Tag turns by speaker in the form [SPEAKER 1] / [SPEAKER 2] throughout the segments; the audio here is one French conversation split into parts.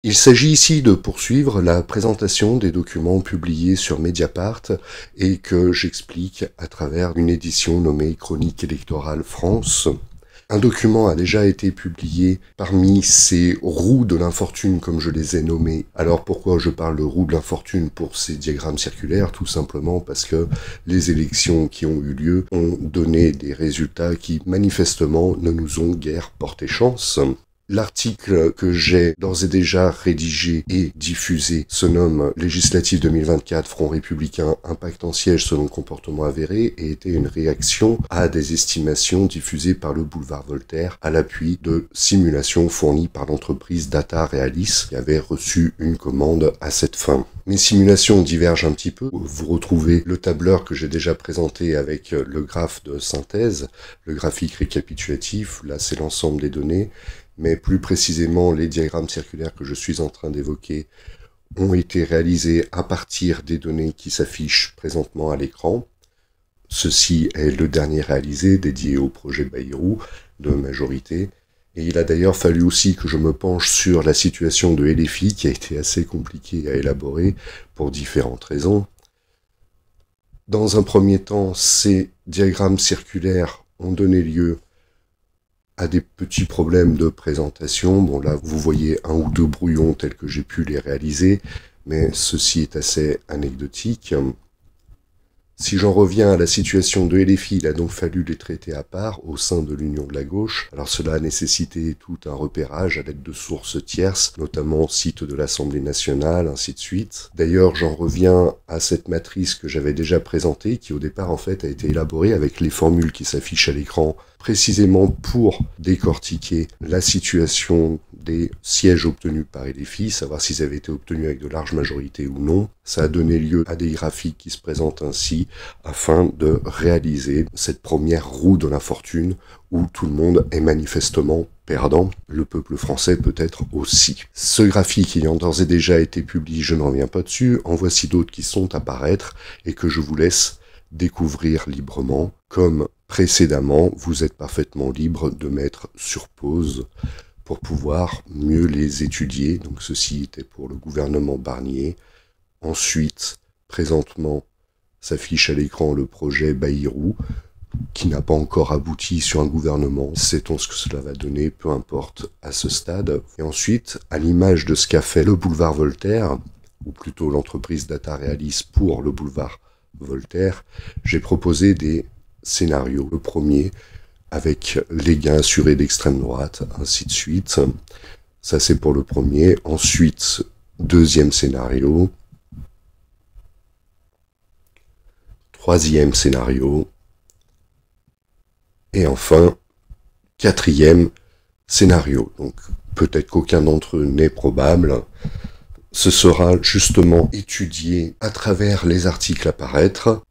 [SPEAKER 1] Il s'agit ici de poursuivre la présentation des documents publiés sur Mediapart et que j'explique à travers une édition nommée Chronique électorale France. Un document a déjà été publié parmi ces roues de l'infortune, comme je les ai nommés. Alors pourquoi je parle de roues de l'infortune pour ces diagrammes circulaires? Tout simplement parce que les élections qui ont eu lieu ont donné des résultats qui manifestement ne nous ont guère porté chance. L'article que j'ai d'ores et déjà rédigé et diffusé se nomme « Législative 2024, Front républicain, impact en siège selon comportement avéré » et était une réaction à des estimations diffusées par le boulevard Voltaire à l'appui de simulations fournies par l'entreprise Data Realis qui avait reçu une commande à cette fin. Mes simulations divergent un petit peu. Vous retrouvez le tableur que j'ai déjà présenté avec le graphe de synthèse, le graphique récapitulatif, là c'est l'ensemble des données, mais plus précisément les diagrammes circulaires que je suis en train d'évoquer ont été réalisés à partir des données qui s'affichent présentement à l'écran. Ceci est le dernier réalisé, dédié au projet Bayrou de majorité. Et il a d'ailleurs fallu aussi que je me penche sur la situation de LFI, qui a été assez compliquée à élaborer pour différentes raisons. Dans un premier temps, ces diagrammes circulaires ont donné lieu à des petits problèmes de présentation. Bon là, vous voyez un ou deux brouillons tels que j'ai pu les réaliser, mais ceci est assez anecdotique. Si j'en reviens à la situation de LFI, il a donc fallu les traiter à part au sein de l'Union de la gauche. Alors cela a nécessité tout un repérage à l'aide de sources tierces, notamment site de l'Assemblée nationale, ainsi de suite. D'ailleurs, j'en reviens à cette matrice que j'avais déjà présentée, qui au départ en fait a été élaborée avec les formules qui s'affichent à l'écran, précisément pour décortiquer la situation des sièges obtenus par LFI, savoir s'ils avaient été obtenus avec de larges majorités ou non. Ça a donné lieu à des graphiques qui se présentent ainsi, afin de réaliser cette première roue de l'infortune où tout le monde est manifestement perdant, le peuple français peut-être aussi. Ce graphique ayant d'ores et déjà été publié, je ne reviens pas dessus, en voici d'autres qui sont à paraître et que je vous laisse découvrir librement. Comme précédemment, vous êtes parfaitement libre de mettre sur pause pour pouvoir mieux les étudier. Donc ceci était pour le gouvernement Barnier. Ensuite, présentement, s'affiche à l'écran le projet Bayrou, qui n'a pas encore abouti sur un gouvernement. Sait-on ce que cela va donner? Peu importe à ce stade. Et ensuite, à l'image de ce qu'a fait le boulevard Voltaire, ou plutôt l'entreprise Data Realis pour le boulevard Voltaire, j'ai proposé des scénarios. Le premier, avec les gains assurés d'extrême droite, ainsi de suite. Ça, c'est pour le premier. Ensuite, deuxième scénario. Troisième scénario. Et enfin, quatrième scénario. Donc, peut-être qu'aucun d'entre eux n'est probable. Ce sera justement étudié à travers les articles à paraître.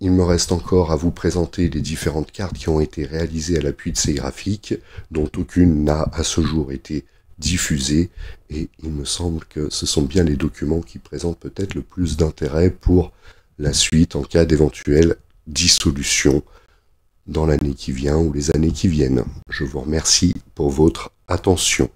[SPEAKER 1] Il me reste encore à vous présenter les différentes cartes qui ont été réalisées à l'appui de ces graphiques, dont aucune n'a à ce jour été diffusée, et il me semble que ce sont bien les documents qui présentent peut-être le plus d'intérêt pour la suite en cas d'éventuelle dissolution dans l'année qui vient ou les années qui viennent. Je vous remercie pour votre attention.